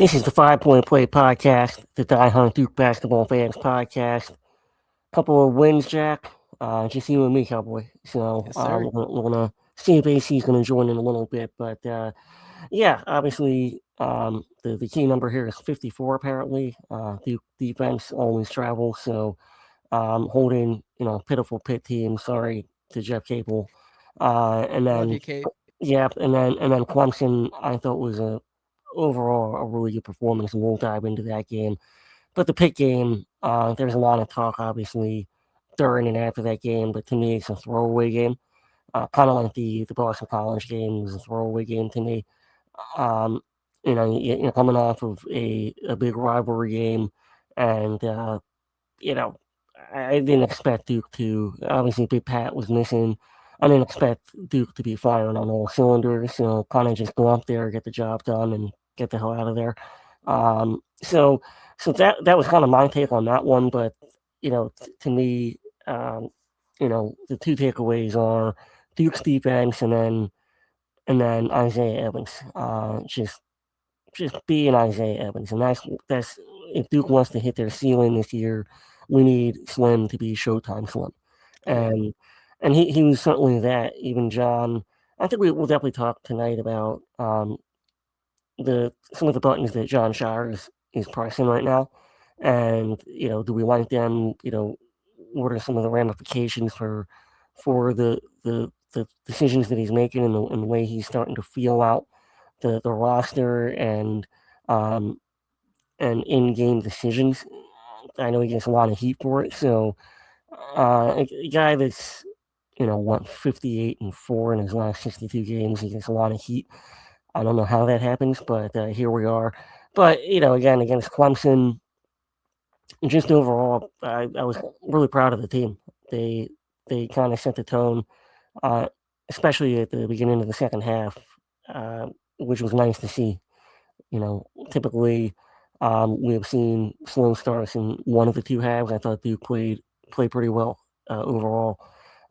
This is the 5 Point Play podcast, the Die Hunt Duke basketball fans podcast. Couple of wins, Jack. Just you and me, Cowboy. So Yes, sir. we're gonna see if AC's gonna join in a little bit, but yeah, obviously the key number here is 54. Apparently, Duke defense always travels, so holding pitiful Pitt team. Sorry to Jeff Capel, and Love then you, Kate. yeah, and then Clemson. I thought was a overall a really good performance, and we'll dive into that game. But the Pitt game, there's a lot of talk, obviously, during and after that game, but to me, it's a throwaway game. Kind of like the Boston College game was a throwaway game to me. Um, you're coming off of a big rivalry game, and you know, I didn't expect Duke to. Obviously, Big Pat was missing. I didn't expect Duke to be firing on all cylinders. Kind of just go up there, get the job done, and get the hell out of there. Um, so, so that was kind of my take on that one. But to me, um, the two takeaways are Duke's defense, and then Isaiah Evans. Just being Isaiah Evans, and that's if Duke wants to hit their ceiling this year, we need Slim to be Showtime Slim, Oh yeah. and he was certainly that. Even John, I think we'll definitely talk tonight about the some of the buttons that John Shire is pressing right now, and do we like them? What are some of the ramifications for the decisions that he's making and the way he's starting to feel out the roster um, and in-game decisions. I know he gets a lot of heat for it. So a guy that's 58-4 in his last 62 games, he gets a lot of heat. I don't know how that happens, but here we are. But again, against Clemson, just overall, I was really proud of the team. They they kind of set the tone, uh, especially at the beginning of the second half, uh, which was nice to see. Typically, we have seen slow starts in one of the two halves. I thought Duke played pretty well overall,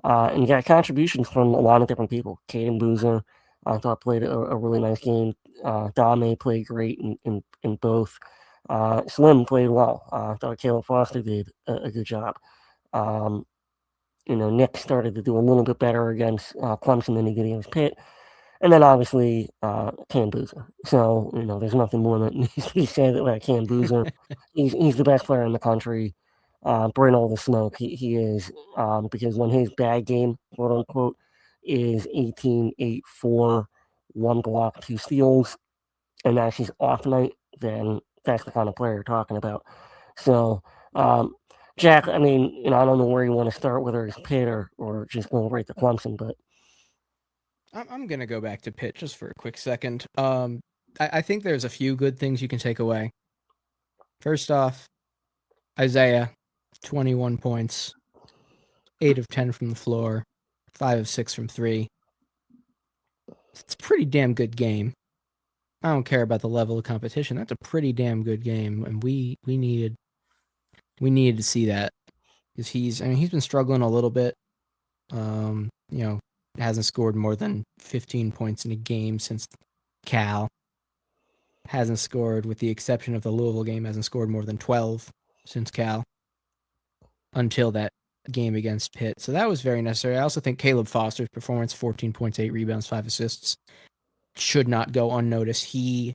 and got contributions from a lot of different people. Caden Boozer, I thought played a really nice game. Dame played great in both. Slim played well. I thought Caleb Foster did a good job. Um, Nick started to do a little bit better against Clemson than he did against Pitt. And then obviously Cam Boozer. So there's nothing more that needs to be said about Cam Boozer. He's the best player in the country. Bring all the smoke. He is because when his bad game, quote unquote, is 18, 8, 4, one block, two steals, and that's his off night, then that's the kind of player you're talking about. So, um, Jack, I mean, I don't know where you want to start, whether it's Pitt or just go right to Clemson, but I'm gonna go back to Pitt just for a quick second. I think there's a few good things you can take away. First off, Isaiah, 21 points, 8 of 10 from the floor, 5 of 6 from 3. It's a pretty damn good game. I don't care about the level of competition. That's a pretty damn good game, and we needed to see that because he's been struggling a little bit. Um, you know, hasn't scored more than 15 points in a game since Cal. Hasn't scored, with the exception of the Louisville game, hasn't scored more than 12 since Cal until that game against Pitt. So that was very necessary. I also think Caleb Foster's performance, 14 points, 8 rebounds, 5 assists, should not go unnoticed. He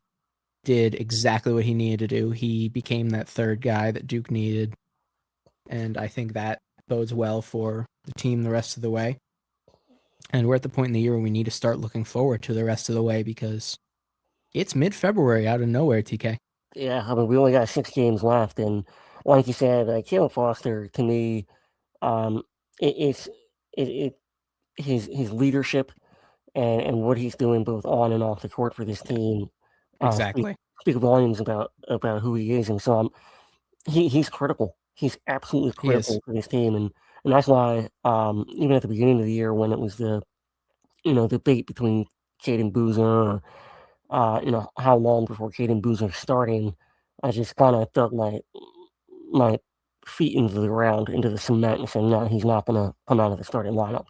did exactly what he needed to do. He became that third guy that Duke needed. And I think that bodes well for the team the rest of the way. And we're at the point in the year where we need to start looking forward to the rest of the way because it's mid-February out of nowhere, TK. yeah, I mean, we only got 6 games left, and like you said, Caleb Foster to me, um, it's it his leadership and what he's doing both on and off the court for this team speak Exactly. speak volumes about who he is, and so he's critical. He's absolutely He is. critical for this team, and that's why even at the beginning of the year when it was the debate between Caden Boozer or how long before Caden Boozer starting, I just kind of dug my feet into the ground, into the cement, and said, no, he's not going to come out of the starting lineup.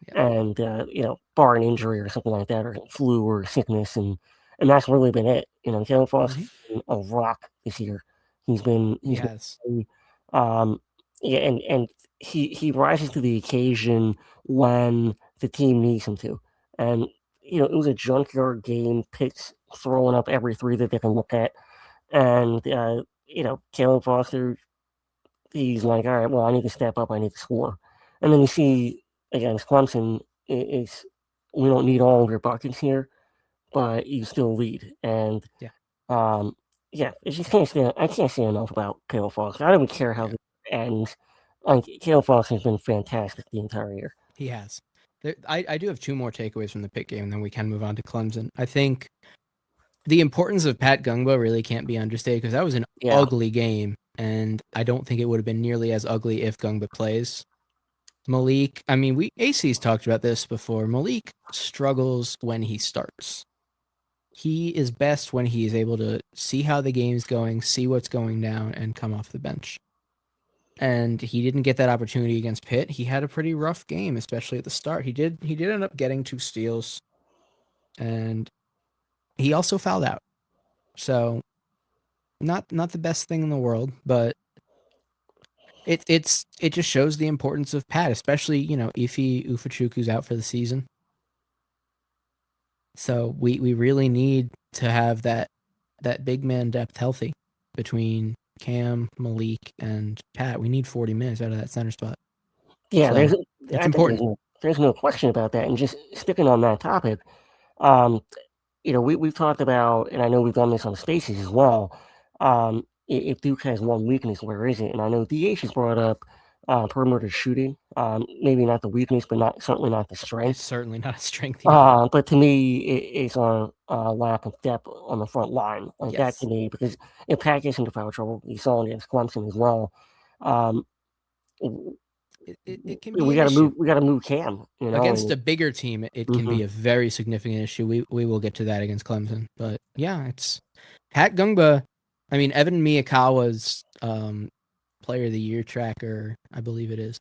Yeah. And, bar an injury or something like that, or flu or sickness. And and that's really been it. Caleb Fox Hmm. has been a rock this year. He He's has. been yeah, and he rises to the occasion when the team needs him to. And it was a junkyard game. Pitt's throwing up every three that they can look at, and Caleb Foster, he's like, all right, well, I need to step up. I need to score. And then you see against Clemson, it's we don't need all of your buckets here, but you still lead. And Yeah. um, yeah, I can't say enough about Caleb Foster. I don't care how Yeah. it ends. Like Caleb Foster has been fantastic the entire year. He has. I do have two more takeaways from the Pitt game, and then we can move on to Clemson. I think the importance of Pat Gungba really can't be understated because that was an Yeah, ugly game, and I don't think it would have been nearly as ugly if Gungba plays. Malik, I mean, AC's talked about this before. Malik struggles when he starts. He is best when he is able to see how the game's going, see what's going down, and come off the bench. And he didn't get that opportunity against Pitt. He had a pretty rough game, especially at the start. He did end up getting 2 steals, and he also fouled out. So not the best thing in the world, but it just shows the importance of Pat, especially Ife Ufachuku's out for the season. So we really need to have that big man depth healthy between Cam, Malik, and Pat. We need 40 minutes out of that center spot. yeah. So it's I think important. there's no question about that. And just sticking on that topic, um, we've talked about, and I know we've done this on Spaces as well. If Duke has one weakness, where is it? And I know DH has brought up perimeter shooting. Maybe not the weakness, but certainly not the It's strength. certainly not a strength. Yeah. But to me, it's a lack of depth on the front line. Like that to Yes. me, because if Pat gets into foul trouble, you saw it against Clemson as well. Um, It can be an issue. We got to move Cam. Against And a bigger team, it can mhm. be a very significant issue. We will get to that against Clemson. But yeah, it's Pat Gungba. I mean, Evan Miyakawa's player of the year tracker, I believe it is.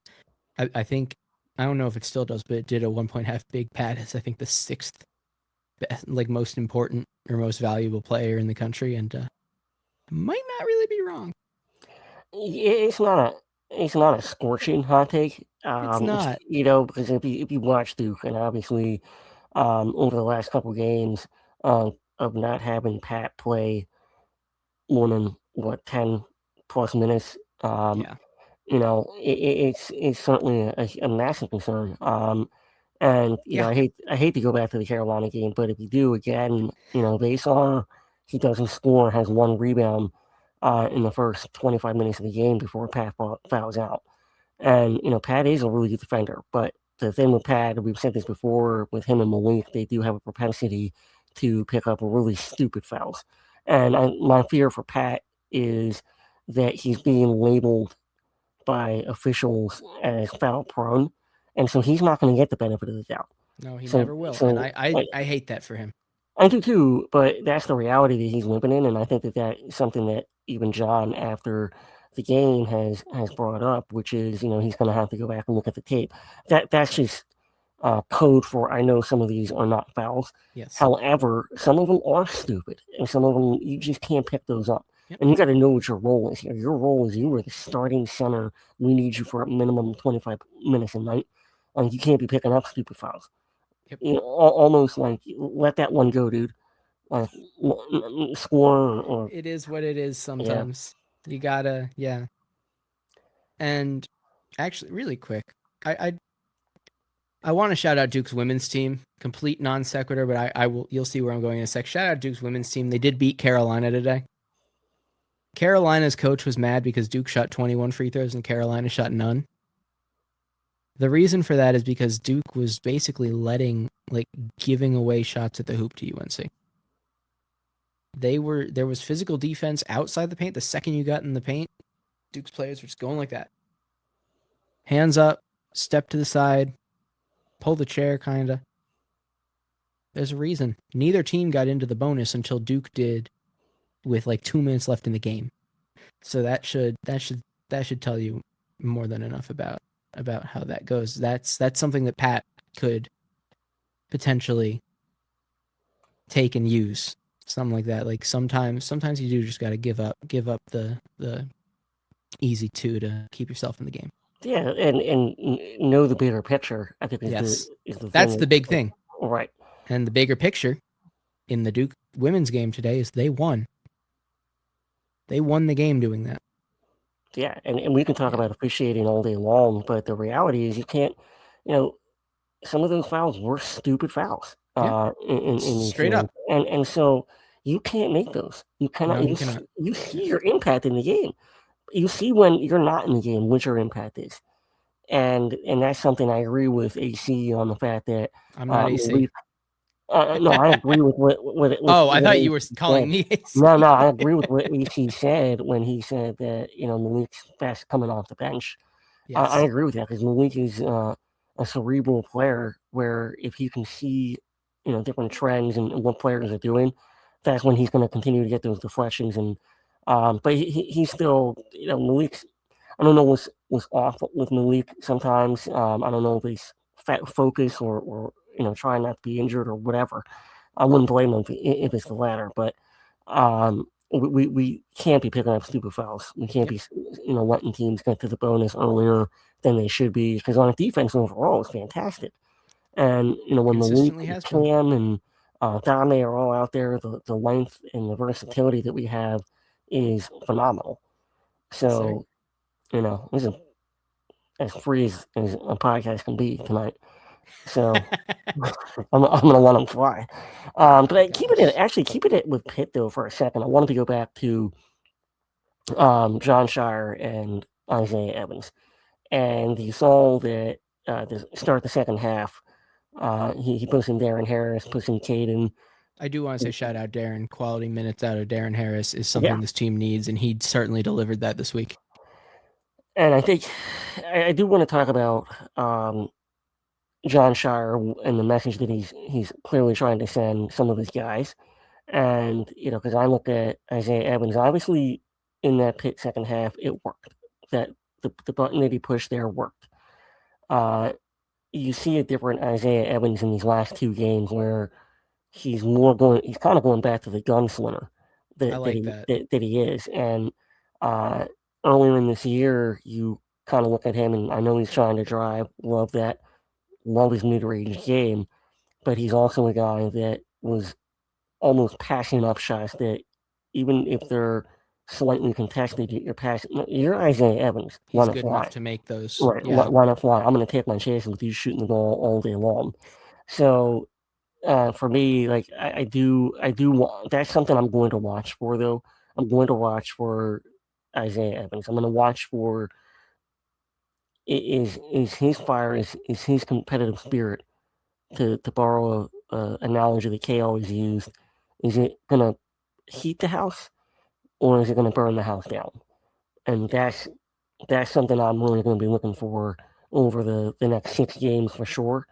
I think, I don't know if it still does, but it did at one point have Big Pat as I think the sixth best, like most important or most valuable player in the country, and might not really be wrong. It's not a scorching hot take. It's not. Because if you watch Duke, and obviously over the last couple games of not having Pat play more than what 10 plus minutes, Yeah. it's certainly a massive concern. And Yeah. I hate to go back to the Carolina game, but if you do again, they saw he doesn't score, has one rebound in the first 25 minutes of the game before Pat fouls out. And Pat is a really good defender, but the thing with Pat, we've said this before, with him and Malik, they do have a propensity to pick up really stupid fouls. And my fear for Pat is that he's being labeled by officials as foul prone, and so he's not going to get the benefit of the doubt. No, he So, never will, and so I hate that for him. I do too, but that's the reality that he's living in, and I think that is something that even John, after the game, has brought up, which is he's going to have to go back and look at the tape. That's just code for I know some of these are not fouls. Yes. However, some of them are stupid, and some of them you just can't pick those up. Yep. And you got to know what your role is here. Your role is you are the starting center. We need you for a minimum of 25 minutes a night. You can't be picking up stupid fouls. Yep. Almost like let that one go, dude. Like score or It is what it is yeah. sometimes. You gotta, yeah. And actually, really quick, I want to shout out Duke's women's team. Complete non sequitur, but I will. You'll see where I'm going in a sec. Shout out Duke's women's team. They did beat Carolina today. Carolina's coach was mad because Duke shot 21 free throws and Carolina shot none. The reason for that is because Duke was basically giving away shots at the hoop to UNC. There was physical defense outside the paint. The second you got in the paint, Duke's players were just going like that. Hands up, step to the side, pull the chair, kinda. There's a reason. Neither team got into the bonus until Duke did with like 2 minutes left in the game. So that should tell you more than enough about how that goes. That's something that Pat could potentially take and use something like that. Like sometimes you do just got to give up the easy two to keep yourself in the game. Yeah, and know the bigger picture. I think Yes, is the that's thing. the big thing. Right. And the bigger picture in the Duke women's game today is they won. They won the game doing that. Yeah, and we can talk Yeah. about officiating all day long, but the reality is you can't, you know, some of those fouls were stupid fouls Yeah. in these Straight games, up. and so you can't make those. You cannot. No, you cannot. You see your impact in the game. You see when you're not in the game what your impact is, and that's something I agree with AC on the fact that I'm not AC. no, I agree with Oh, I what thought you were AC calling said. me AC. No, I agree with what AC said when he said that Malik's fast coming off the bench. I Yes. agree with that because Malik is a cerebral player where if he can see different trends and what players are doing, that's when he's going to continue to get those deflections and but he's still Malik's. I don't know what's off with Malik sometimes. I don't know if he's focused or trying not to be injured or whatever. I wouldn't blame him if it's the latter, but we can't be picking up stupid fouls. We can't Yep. be letting teams get to the bonus earlier than they should be because on defense overall it's fantastic. And when Malik, Consistently has been. Cam, and Dame are all out there, the length and the versatility that we have is phenomenal. Yes, sir. So this is as free as a podcast can be tonight. So I'm gonna let them fly. But keeping it with Pitt though for a second. I wanted to go back to John Shire and Isaiah Evans, and you saw that to start the second half. He puts in Darren Harris, puts in Caden. I do want to say shout out Darren. Quality minutes out of Darren Harris is Yeah, something this team needs, and he certainly delivered that this week. and I think I do want to talk about John Shire and the message that he's clearly trying to send some of his guys. And because I look at Isaiah Evans, obviously in that Pitt second half, it worked. That the button that he pushed there worked. Uh, you see a different Isaiah Evans in these last two games where he's kind of going back to the gunslinger I like that. that he is. And uh, earlier in this year, you kind of look at him, and I know he's trying to drive. Love his mid-range game, but he's also a guy that was almost passing up shots that even if they're slightly contested, you're passing. You're Isaiah Evans. He's Run it good enough fly. to make those. Right. Yeah. Run it fly. I'm going to take my chances with you shooting the ball all day long. So for me, like I do want. That's something I'm going to watch for though. I'm going to watch for Isaiah Evans. I'm going to watch for is his fire is his competitive spirit to borrow a analogy that Kay always used. Is it gonna heat the house or is it gonna burn the house down? And Yeah. that's something I'm really gonna be looking for over the next 6 games for sure.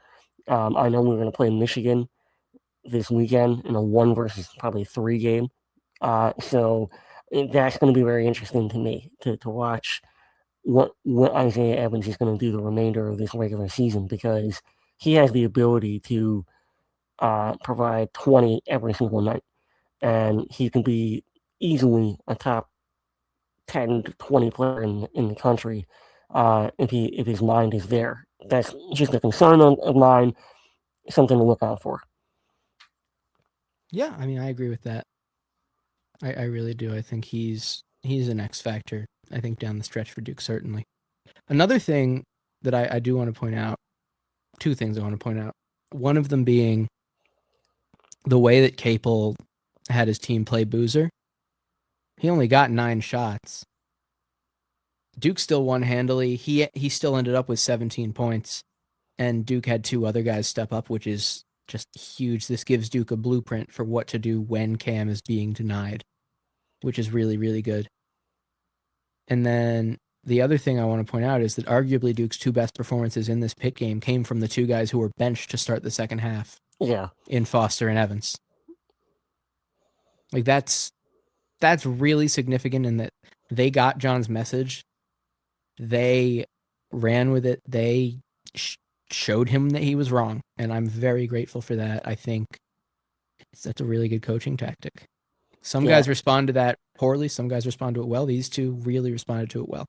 I know we're gonna play Michigan this weekend in a 1 versus probably 3 game. So that's gonna be very interesting to me to watch what Isaiah Evans is going to do the remainder of this regular season because he has the ability to provide 20 every single night, and he can be easily a top 10 to 20 player in the country if his mind is there. That's just a concern of mine, something to look out for. Yeah, I mean, I agree with that. I really do. I think he's an X factor. I think down the stretch for Duke certainly. Another thing that I do want to point out, two things I want to point out. One of them being the way that Capel had his team play Boozer. He only got 9 shots. Duke still won handily. He still ended up with 17 points, and Duke had 2 other guys step up, which is just huge. This gives Duke a blueprint for what to do when Cam is being denied, which is really, really good. And then the other thing I want to point out is that arguably Duke's 2 best performances in this Pitt game came from the 2 guys who were benched to start the second half Yeah, in Foster and Evans. Like that's really significant in that they got John's message. They ran with it. They showed him that he was wrong, and I'm very grateful for that. I think that's a really good coaching tactic. Some guys respond to that poorly. Some guys respond to it well. These two really responded to it well.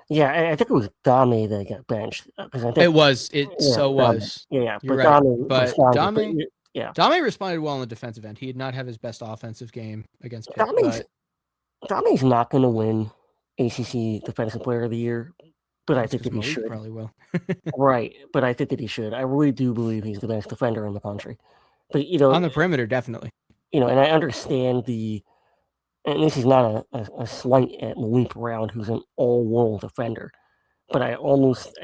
Yeah, I think it was Dame that got benched. Because I think It was. Yeah, You're but right. Dame But responded. Dame responded well on the defensive end. He did not have his best offensive game against Pitt. Dame's not going to win ACC Defensive Player of the Year, but I think that he should. Probably will. Right, but I think that he should. I really do believe he's the best defender in the country. But on the perimeter, definitely. And I understand and this is not a slight at Malik Brown, who's an all-world defender, but I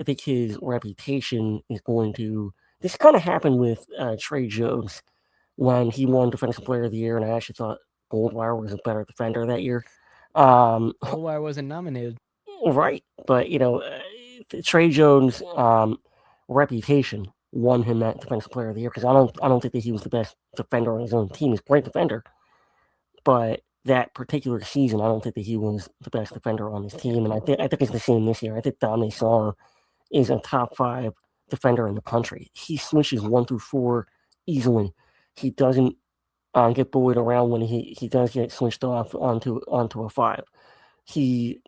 think his reputation is going to. This kind of happened with Trey Jones when he won Defensive Player of the Year, and I actually thought Goldwire was a better defender that year. Goldwire wasn't nominated. Right, but Trey Jones' reputation won him that Defensive Player of the Year because I don't think that he was the best defender on his own team. He's a great defender, but that particular season, I don't think that he was the best defender on his team, and I think it's the same this year. I think Dame Sarr is a top 5 defender in the country. He switches 1 through 4 easily. He doesn't get bullied around when he does get switched off onto a 5. We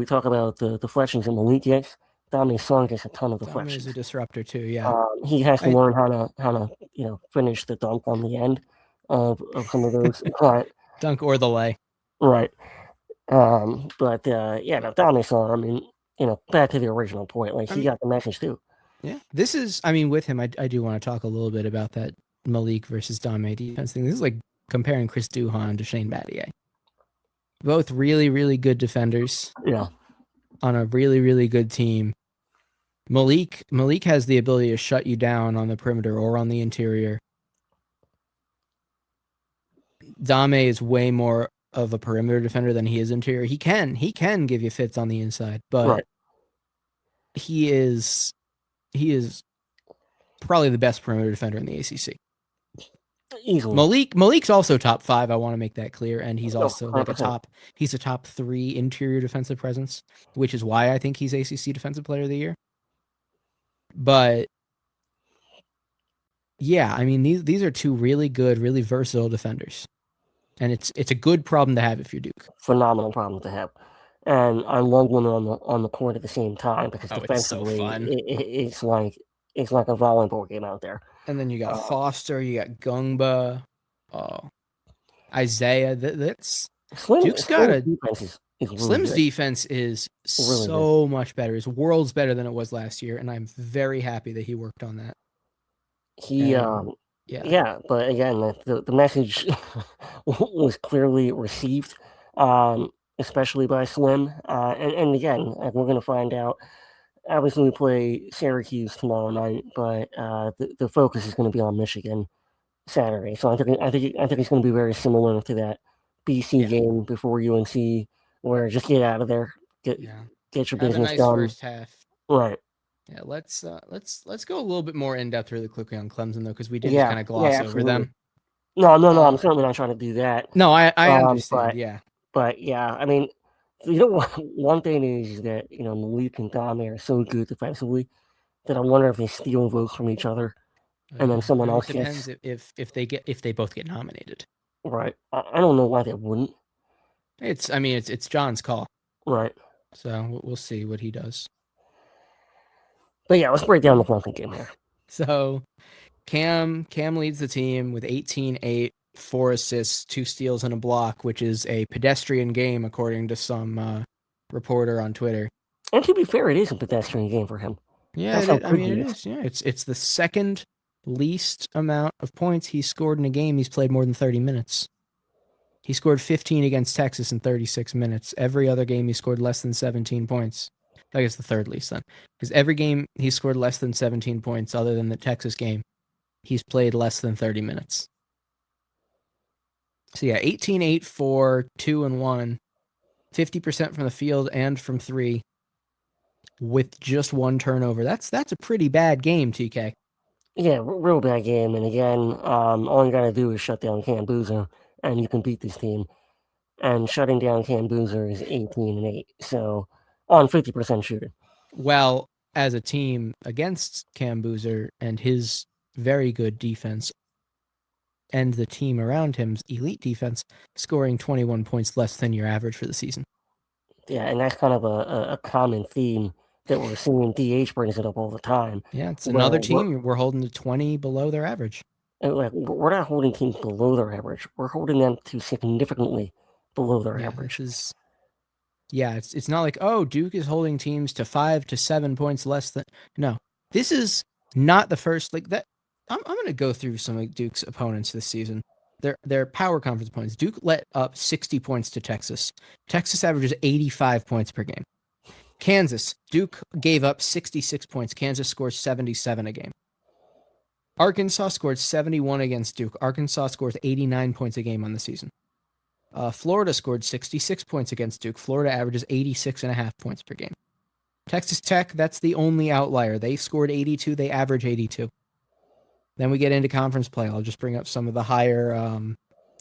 talk about the deflections in Malik gets. Dame Sarr gets a ton of deflections. Dame is a disruptor too. Yeah, he has to learn how to finish the dunk on the end of some of those. Dunk or the lay. Right. Dame Sarr. I mean, back to the original point. Like he got the message too. Yeah, this is. I mean, with him, I do want to talk a little bit about that Malik versus Dame defense thing. This is like comparing Chris Duhon to Shane Battier. Both really, really good defenders. Yeah. On a really, really good team. Malik has the ability to shut you down on the perimeter or on the interior. Dame is way more of a perimeter defender than he is interior. He can give you fits on the inside, but he is probably the best perimeter defender in the ACC. Easily. Malik's also top 5. I want to make that clear, and he's also like he's a top 3 interior defensive presence, which is why I think he's ACC Defensive Player of the Year. But yeah, I mean these are 2 really good, really versatile defenders, and it's a good problem to have if you're Duke. Phenomenal problem to have, and I love when they're on the court at the same time because defensively it's like a volleyball game out there. And then you got Foster, you got Gungba, Isaiah. Duke's got a defense. Slim's defense is really so much better. It's worlds better than it was last year, and I'm very happy that he worked on that. But again, the message was clearly received, especially by Slim. And again, we're going to find out. Obviously, we play Syracuse tomorrow night, but the focus is going to be on Michigan Saturday. So I think it's going to be very similar to that BC game before UNC, where just get out of there, get your business done. First half, right? Yeah, let's go a little bit more in depth really quickly on Clemson though, because we did just kind of gloss over them. No, I'm certainly not trying to do that. No, I understand. But I mean. One thing is that Malik and Dame are so good defensively that I wonder if they steal votes from each other, and then someone else depends if they both get nominated. Right. I don't know why they wouldn't. It's John's call. Right. So we'll see what he does. But yeah, let's break down the Clemson game here. So Cam leads the team with 18-8. 4 assists, 2 steals, and a block, which is a pedestrian game, according to some reporter on Twitter. And to be fair, it is a pedestrian game for him. Yeah, it is. Yeah, it's the second least amount of points he's scored in a game. He's played more than 30 minutes. He scored 15 against Texas in 36 minutes. Every other game, he scored less than 17 points. I guess the third least then, because every game he scored less than 17 points, other than the Texas game, he's played less than 30 minutes. So yeah, 18-8, 4, 2 and 1, 50% from the field and from 3, with just 1 turnover. That's a pretty bad game, TK. Yeah, real bad game. And again, all you got to do is shut down Cam Boozer, and you can beat this team. And shutting down Cam Boozer is 18-8, so on 50% shooting. Well, as a team against Cam Boozer and his very good defense, and the team around him's elite defense, scoring 21 points less than your average for the season. Yeah, and that's kind of a common theme that we're seeing. DH brings it up all the time. Yeah, it's Where another team we're holding to 20 below their average. like we're not holding teams below their average. We're holding them to significantly below their average. It's not like, oh, Duke is holding teams to 5 to 7 points less than. No, this is not the first like that. I'm going to go through some of Duke's opponents this season. Their power conference opponents. Duke let up 60 points to Texas. Texas averages 85 points per game. Kansas, Duke gave up 66 points. Kansas scores 77 a game. Arkansas scored 71 against Duke. Arkansas scores 89 points a game on the season. Florida scored 66 points against Duke. Florida averages 86.5 points per game. Texas Tech, that's the only outlier. They scored 82. They average 82. Then we get into conference play. I'll just bring up some of the higher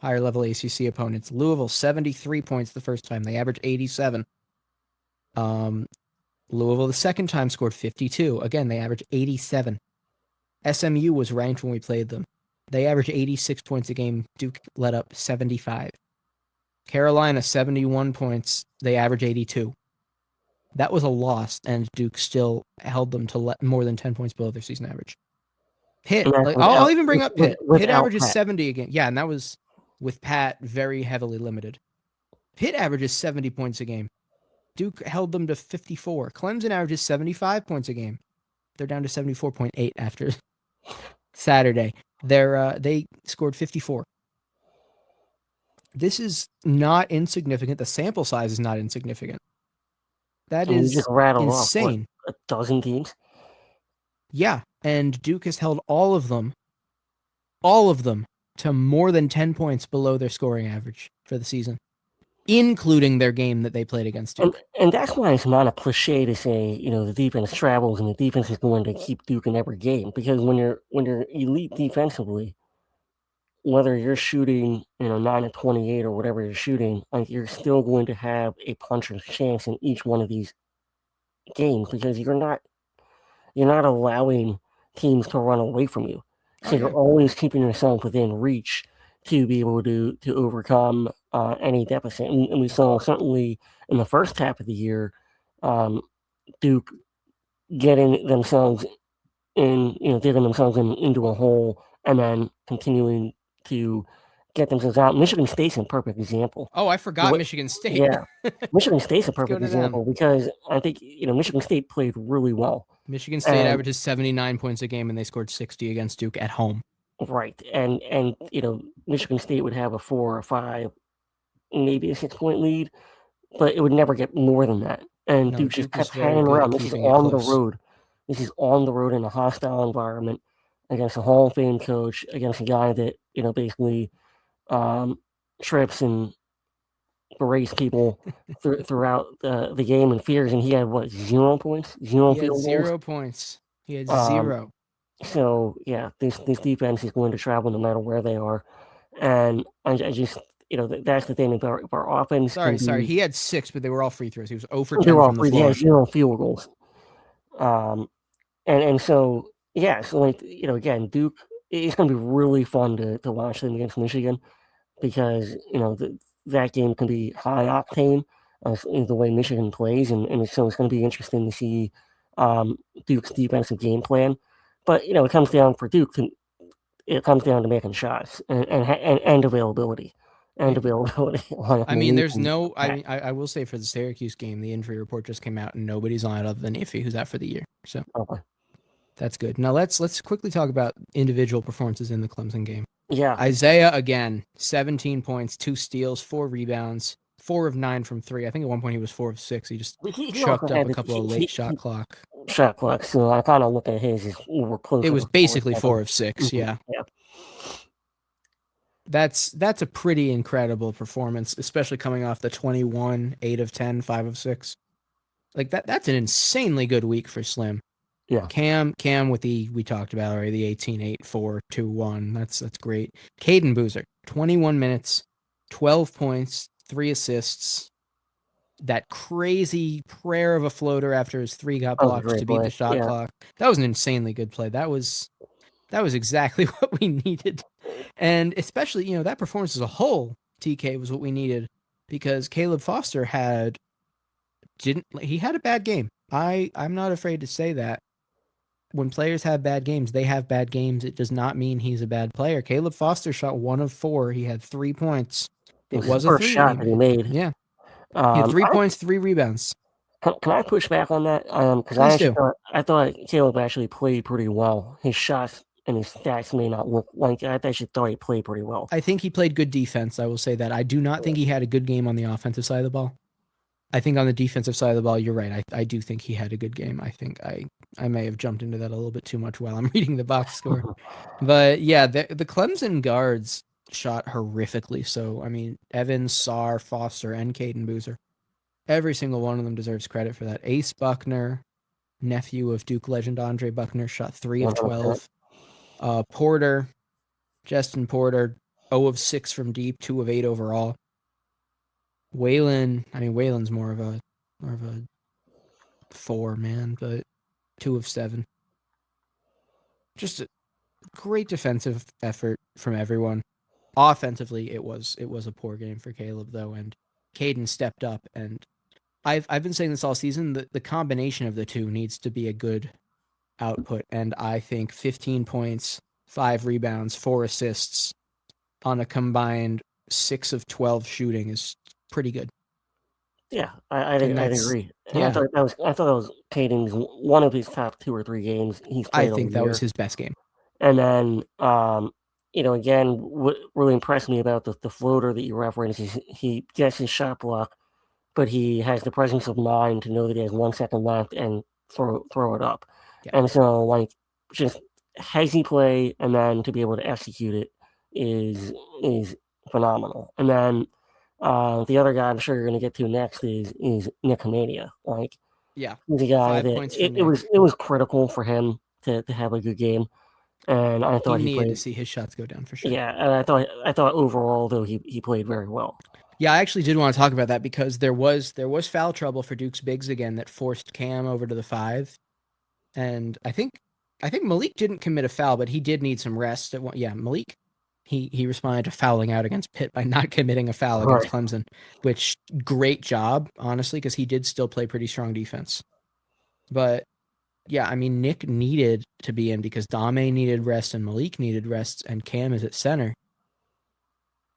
level ACC opponents. Louisville, 73 points the first time. They average 87. Louisville the second time scored 52. Again, they average 87. SMU was ranked when we played them. They average 86 points a game. Duke let up 75. Carolina, 71 points. They average 82. That was a loss, and Duke still held them to more than 10 points below their season average. Pitt, I'll even bring up Pitt. Pitt averages 70 again. Yeah, and that was with Pat very heavily limited. Pitt averages 70 points a game. Duke held them to 54. Clemson averages 75 points a game. They're down to 74.8 after Saturday. They scored 54. This is not insignificant. The sample size is not insignificant. That is just rattled insane. Off, 12 teams? Yeah, and Duke has held all of them, to more than 10 points below their scoring average for the season, including their game that they played against Duke. And that's why it's not a cliche to say, the defense travels and the defense is going to keep Duke in every game. Because when you're elite defensively, whether you're shooting, 9 of 28 or whatever you're shooting, like you're still going to have a puncher's chance in each one of these games because you're not allowing teams to run away from you. So you're always keeping yourself within reach to be able to overcome any deficit. And we saw certainly in the first half of the year, Duke getting themselves digging themselves into a hole and then continuing to get themselves out. Michigan State's a perfect example. Oh, I forgot Michigan State. Yeah, Michigan State's a perfect example because I think Michigan State played really well. Michigan State averages 79 points a game, and they scored 60 against Duke at home. Right, and Michigan State would have a 4 or 5, maybe a 6-point lead, but it would never get more than that. And Duke just kept hanging around. This is on the road. This is on the road in a hostile environment against a Hall of Fame coach, against a guy that basically trips and berates people throughout the game and fears. And he had 0 points, zero field goals. 0 points. He had 0. So yeah, this defense is going to travel no matter where they are, and I just that's the thing about our offense. Sorry, he had 6, but they were all free throws. He was 0 for 10 from the floor. He had 0 field goals. And so yeah, so again, Duke, it's going to be really fun to watch them against Michigan because that game can be high octane the way Michigan plays, and so it's going to be interesting to see Duke's defensive game plan. But it comes down for Duke. It comes down to making shots and availability. And availability. I mean, there's no. I will say for the Syracuse game, the injury report just came out, and nobody's on it other than Iffy, who's out for the year. So that's good. Now let's quickly talk about individual performances in the Clemson game. Yeah, Isaiah again, 17 points, 2 steals, 4 rebounds, 4 of 9 from 3. I think at one point he was 4 of 6. He just chucked up a couple of late shot clock. So I kind of look at his as we're close. It was basically 4 of 6. Yeah. That's a pretty incredible performance, especially coming off the 21, 8 of 10, 5 of 6. Like that's an insanely good week for Slim. Yeah. Cam with we talked about already, the 18, 8, 4, 2, 1. That's great. Caden Boozer, 21 minutes, 12 points, 3 assists. That crazy prayer of a floater after his 3 got blocked to beat the shot clock. That was an insanely good play. That was exactly what we needed. And especially, that performance as a whole, TK, was what we needed because Caleb Foster had a bad game. I'm not afraid to say that. When players have bad games, they have bad games. It does not mean he's a bad player. Caleb Foster shot 1 of 4. He had 3 points. It It was his was a first 3 that he shot that he made. made. Yeah. He had 3 points, 3 rebounds. Can I push back on that? Because Please do. I thought Caleb actually played pretty well. His shots and his stats may not look like I actually thought he played pretty well. I think he played good defense. I will say that. I do not think he had a good game on the offensive side of the ball. I think on the defensive side of the ball, you're right. I do think he had a good game. I think I may have jumped into that a little bit too much while I'm reading the box score. But yeah, the Clemson guards shot horrifically. So, I mean, Evans, Sarr, Foster, and Caden Boozer. Every single one of them deserves credit for that. Ace Buckner, nephew of Duke legend Andre Buckner, shot 3 of 12. Porter, Justin Porter, 0 of 6 from deep, 2 of 8 overall. Waylon's more of a 4 man, but 2 of 7. Just a great defensive effort from everyone. Offensively, it was a poor game for Caleb though, and Caden stepped up. And I've been saying this all season. The combination of the two needs to be a good output, and I think 15 points, 5 rebounds, 4 assists on a combined 6 of 12 shooting is pretty good. Yeah, I'd agree. And Yeah. I thought that was Caden's one of his top 2 or 3 games he's played. I think that was his best game. And then, again, what really impressed me about the floater that you referenced is he gets his shot block, but he has the presence of mind to know that he has 1 second left and throw it up. Yeah. And so, just hazy play and then to be able to execute it is phenomenal. And then the other guy I'm sure you're going to get to next is Nick Hamania. Yeah, he's a guy that it was critical for him to have a good game. And I thought he needed to see his shots go down for sure. Yeah, and I thought overall though he played very well. Yeah, I actually did want to talk about that because there was foul trouble for Duke's bigs again that forced Cam over to the 5, and I think Malik didn't commit a foul, but he did need some rest. Malik he responded to fouling out against Pitt by not committing a foul against Clemson, which great job honestly because he did still play pretty strong defense, but. Yeah, I mean, Nick needed to be in because Dame needed rest and Malik needed rest, and Cam is at center.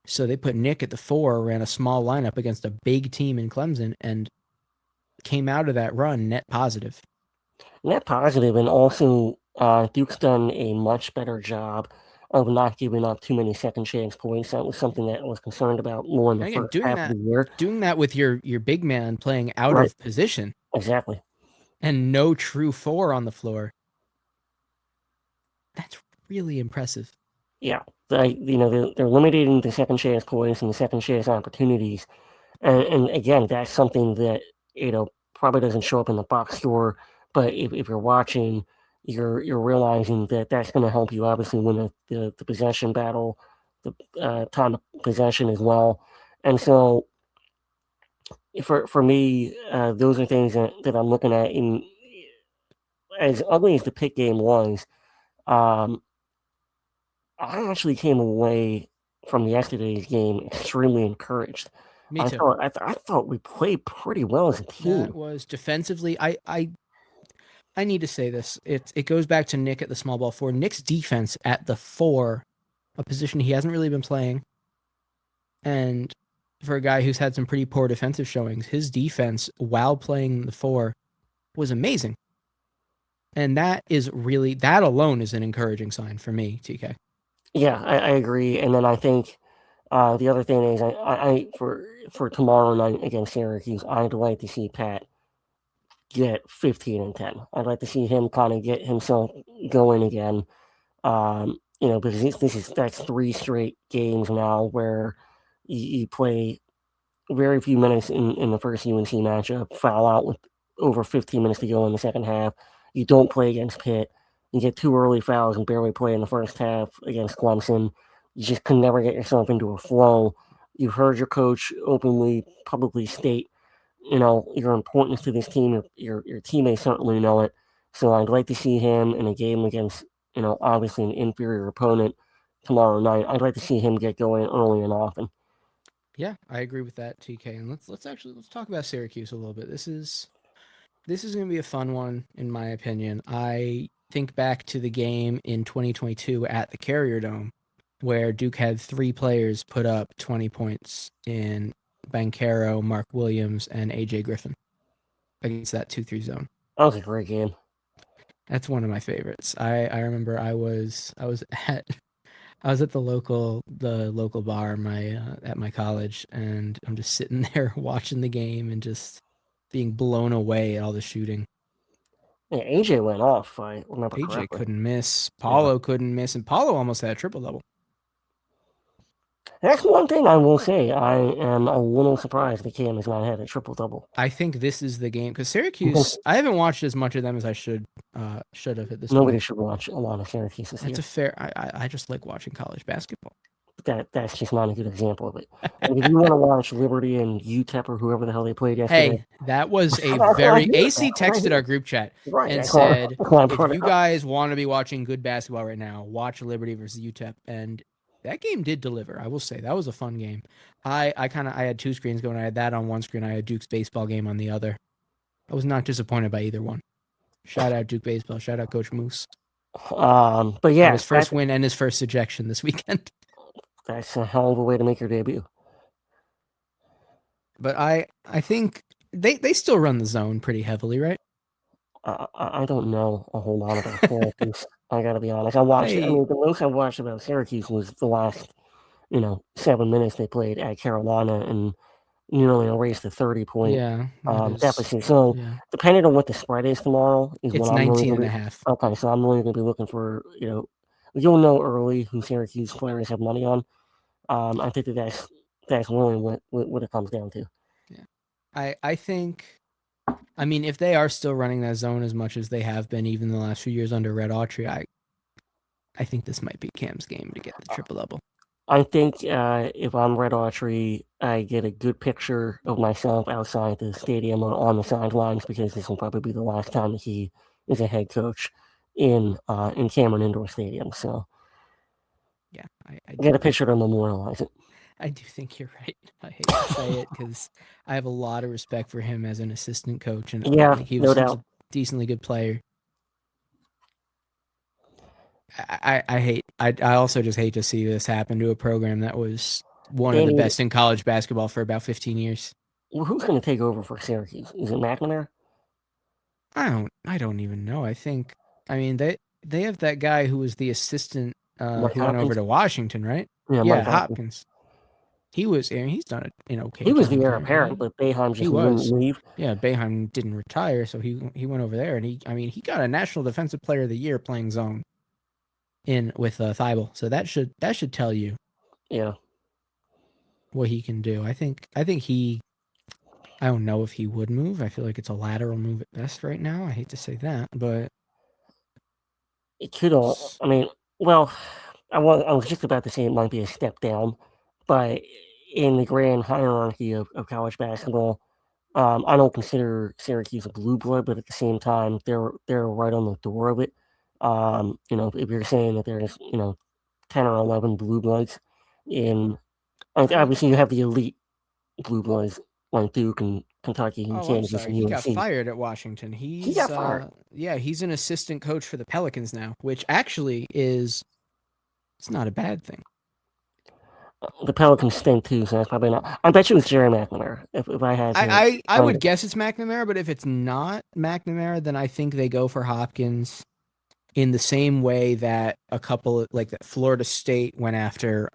So they put Nick at the 4, ran a small lineup against a big team in Clemson, and came out of that run net positive. Net positive, and also Duke's done a much better job of not giving up too many second chance points. That was something that I was concerned about more in the first half of the year. Doing that with your big man playing out of position. Exactly. And no true 4 on the floor. That's really impressive. Yeah, they're limiting the second chance points and the second chance opportunities, and again, that's something that probably doesn't show up in the box score. But if you're watching, you're realizing that that's going to help you obviously win the possession battle, the time of possession as well, and so. For me, those are things that I'm looking at. In as ugly as the Pitt game was, I actually came away from yesterday's game extremely encouraged. Me too. I thought we played pretty well as a team. That was defensively. I need to say this. It goes back to Nick at the small ball 4. Nick's defense at the 4, a position he hasn't really been playing, and. For a guy who's had some pretty poor defensive showings, his defense while playing the 4 was amazing. And that alone is an encouraging sign for me, TK. Yeah, I agree. And then I think the other thing is I for tomorrow night against Syracuse, I'd like to see Pat get 15 and 10. I'd like to see him kind of get himself going again. Because that's 3 straight games now where you play very few minutes in the first UNC matchup, foul out with over 15 minutes to go in the second half. You don't play against Pitt. You get 2 early fouls and barely play in the first half against Clemson. You just can never get yourself into a flow. You heard your coach openly, publicly state, your importance to this team. Your teammates certainly know it. So I'd like to see him in a game against, obviously an inferior opponent tomorrow night. I'd like to see him get going early and often. Yeah, I agree with that, TK. And let's talk about Syracuse a little bit. This is going to be a fun one, in my opinion. I think back to the game in 2022 at the Carrier Dome, where Duke had 3 players put up 20 points in Banchero, Mark Williams, and AJ Griffin against that 2-3 zone. That was a great game. That's one of my favorites. I remember I was at the local bar at my college, and I'm just sitting there watching the game and just being blown away at all the shooting. Yeah, AJ went off, if I remember AJ correctly. couldn't miss. Paulo couldn't miss, and Paulo almost had a triple-double. That's one thing I will say. I am a little surprised the Cam has not had a triple-double. I think this is the game because Syracuse. I haven't watched as much of them as I should have at this Nobody point. should watch a lot of Syracuse this year. That's a fair. I just like watching college basketball. That's just not a good example of it. Like, if you want to watch Liberty and UTEP or whoever the hell they played yesterday, Hey, that was a very AC texted our group chat and said, if you guys want to be watching good basketball right now, watch Liberty versus UTEP. And that game did deliver. I will say that was a fun game. I had 2 screens going. I had that on one screen. I had Duke's baseball game on the other. I was not disappointed by either one. Shout out Duke baseball. Shout out Coach Moose. But yeah, on his first win and his first ejection this weekend. That's a hell of a way to make your debut. But I think they still run the zone pretty heavily, right? I don't know a whole lot about Syracuse. I got to be honest. I mean, the most I watched about Syracuse was the last, 7 minutes they played at Carolina and nearly erased the 30-point deficit. So, depending on what the spread is tomorrow, it's what I'm 19 and a half. Okay, so I'm really going to be looking for, you'll know early who Syracuse players have money on. I think that's really what it comes down to. Yeah, I think. I mean, if they are still running that zone as much as they have been even the last few years under Red Autry, I think this might be Cam's game to get the triple-double. I think if I'm Red Autry, I get a good picture of myself outside the stadium or on the sidelines because this will probably be the last time that he is a head coach in Cameron Indoor Stadium. So, yeah, I get a picture to memorialize it. I do think you're right. I hate to say it because I have a lot of respect for him as an assistant coach, and he was a decently good player. I also just hate to see this happen to a program that was one of the best in college basketball for about 15 years. Well, who's going to take over for Syracuse? Is it McNamara? I don't even know. I mean they have that guy who was the assistant who went over to Washington, right? Yeah, Hopkins. He's done it in okay. He was the heir apparent, but Boeheim just wouldn't leave. Yeah, Boeheim didn't retire, so he went over there, and he got a National Defensive Player of the Year playing zone with Thibault. So that should tell you, what he can do. I think he. I don't know if he would move. I feel like it's a lateral move at best right now. I hate to say that, but it could all. I mean, well, I was just about to say it might be a step down. But in the grand hierarchy of college basketball, I don't consider Syracuse a blue blood, but at the same time, they're right on the door of it. If you're saying that there's 10 or 11 blue bloods obviously you have the elite blue bloods like Duke and Kentucky and Kansas and UNC. He got fired at Washington. He got fired. He's an assistant coach for the Pelicans now, which actually it's not a bad thing. The Pelicans stink too, so that's probably not. I bet you it's Jerry McNamara. If I had, I would guess it's McNamara, but if it's not McNamara, then I think they go for Hopkins in the same way that a couple like that Florida State went after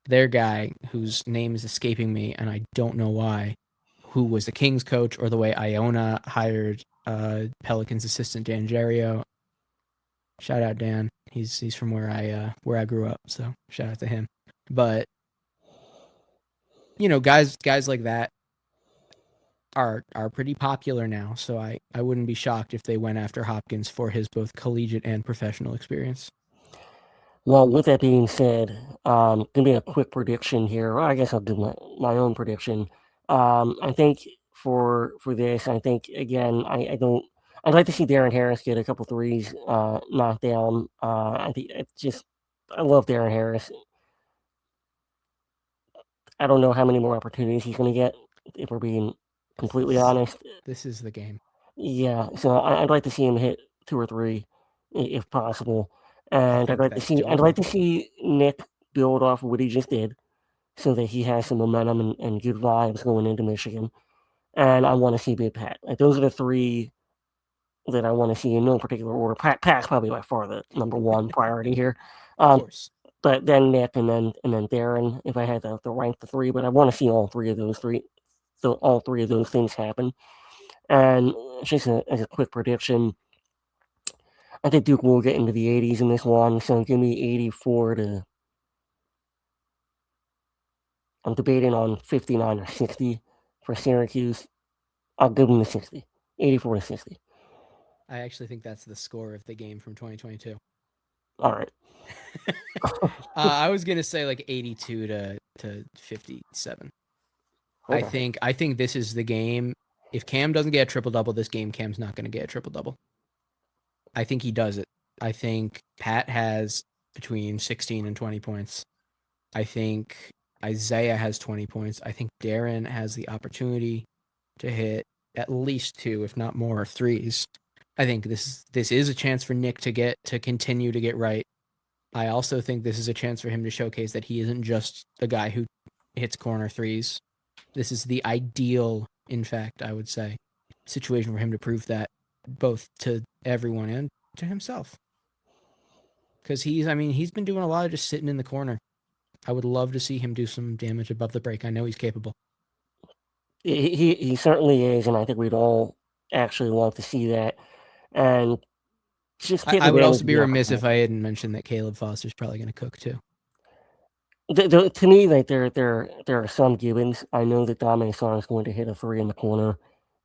their guy whose name is escaping me, and I don't know why, who was the Kings coach, or the way Iona hired Pelicans assistant Dan Gerio. Shout out Dan. He's from where I grew up, so shout out to him. But guys like that are pretty popular now, so I wouldn't be shocked if they went after Hopkins for his both collegiate and professional experience. Well, with that being said, gonna be a quick prediction here. Well, I guess I'll do my own prediction. I think for this, I think again, I'd like to see Darren Harris get a couple threes knocked down. I think I love Darren Harris. I don't know how many more opportunities he's going to get, if we're being completely honest. This is the game. Yeah, so I'd like to see him hit 2 or 3, if possible, and think that's I'd doable. like to see Nick build off of what he just did, so that he has some momentum and good vibes going into Michigan. And I want to see Big Pat. Like those are the 3 that I want to see in no particular order. Pat's probably by far the number 1 priority here. Of course. But then Nick, and then Darren, if I had to rank the 3. But I want to see all 3 of those 3, so all 3 of those things happen. And just as a quick prediction, I think Duke will get into the 80s in this one. So give me 84 to. I'm debating on 59 or 60 for Syracuse. I'll give them the 60, 84 to 60. I actually think that's the score of the game from 2022. All right. I was gonna say like 82 to 57. Okay. I think this is the game. If Cam doesn't get a triple double this game, Cam's not gonna get a triple double. I think he does it. I think Pat has between 16 and 20 points. I think Isaiah has 20 points. I think Darren has the opportunity to hit at least 2, if not more, threes. I think this is a chance for Nick to continue to get right. I also think this is a chance for him to showcase that he isn't just the guy who hits corner threes. This is the ideal, in fact, I would say, situation for him to prove that both to everyone and to himself. Because he's been doing a lot of just sitting in the corner. I would love to see him do some damage above the break. I know he's capable. He certainly is, and I think we'd all actually love to see that. And just take I would advantage also of be the remiss if I opportunity. hadn't mentioned that Caleb Foster's probably going to cook too. To me, like there are some givens. I know that Dominic Sar is going to hit a 3 in the corner.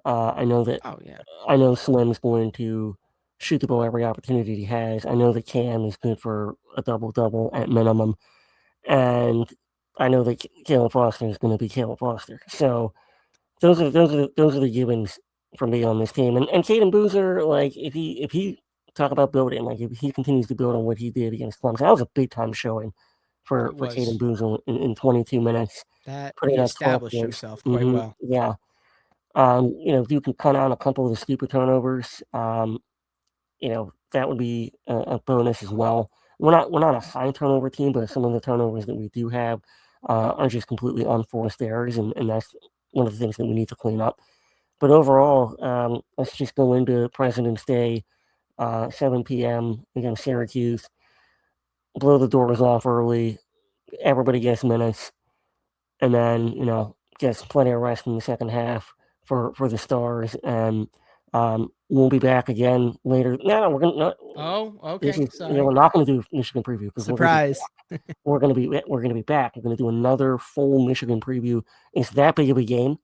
I know that Oh yeah. I know Slim's going to shoot the ball every opportunity he has. I know that Cam is good for a double-double at minimum. And I know that Caleb Foster is going to be Caleb Foster. So those are the givens for me on this team. And Caden Boozer, like if he talk about building, like if he continues to build on what he did against Clemson, that was a big time showing It for Caden was. in 22 minutes, That putting he up 12 established points. himself quite well. Yeah. You can cut out a couple of the stupid turnovers. That would be a bonus as well. We're not a high turnover team, but some of the turnovers that we do have are just completely unforced errors, and that's one of the things that we need to clean up. But overall, let's just go into President's Day, 7 p.m. against Syracuse. Blow the doors off early. Everybody gets minutes, and then gets plenty of rest in the second half for the Stars. And we'll be back again later. No, we're gonna. Oh, This okay. is Sorry. we're not going to do Michigan preview because Surprise. we're going to be back. We're going to be back. We're going to do another full Michigan preview. It's that big of a game.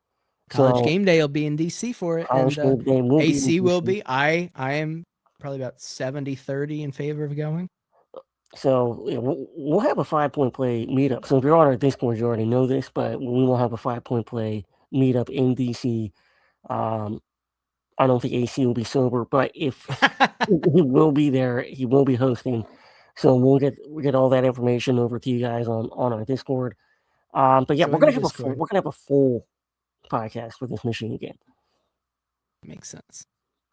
College So game day will be in DC for it, college and game day will be in AC will DC. be. I am probably about 70-30 in favor of going. So we'll have a 5-point play meetup. So if you're on our Discord, you already know this, but we will have a 5-point play meetup in DC. I don't think AC will be sober, but if he will be there, he will be hosting. So we'll get all that information over to you guys on our Discord. But yeah, Join the Discord. we're gonna have a full podcast for this Michigan game. Makes sense.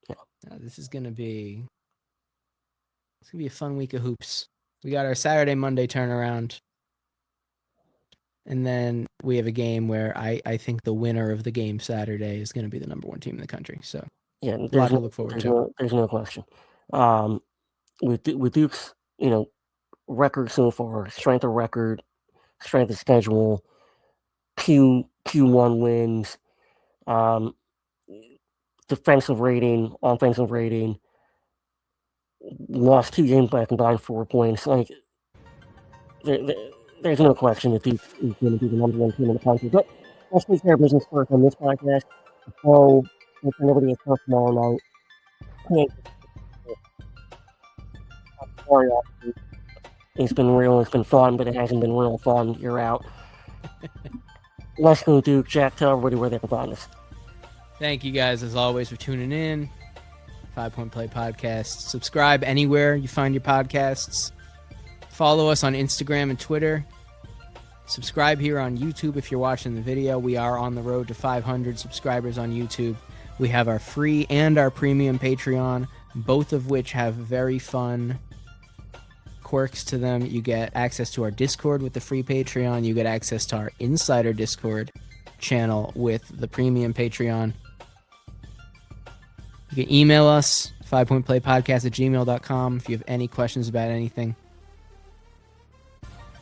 Yeah. This is gonna be a fun week of hoops. We got our Saturday, Monday turnaround. And then we have a game where I think the winner of the game Saturday is going to be the number 1 team in the country. So Yeah, a lot to look forward to. there's no question. With Duke's record so far, strength of record, strength of schedule, Q1 wins, defensive rating, offensive rating, lost 2 games by a combined 4 points. Like there's no question that Duke is going to be the number 1 team in the country. But let's take care of business first on this podcast. So if nobody gets hurt tomorrow night, sorry, it's been real, it's been fun, but it hasn't been real fun. You're out. Let's go, Duke. Jack, tell everybody where they can find us. Thank you guys, as always, for tuning in. 5 Point Play Podcast. Subscribe anywhere you find your podcasts. Follow us on Instagram and Twitter. Subscribe here on YouTube if you're watching the video. We are on the road to 500 subscribers on YouTube. We have our free and our premium Patreon, both of which have very fun quirks to them. You get access to our Discord with the free Patreon. You get access to our Insider Discord channel with the premium Patreon. You can email us, 5pointplaypodcast@gmail.com, if you have any questions about anything.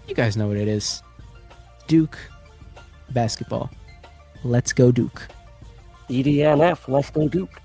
You guys know what it is. Duke basketball. Let's go, Duke. EDNF, let's go Duke.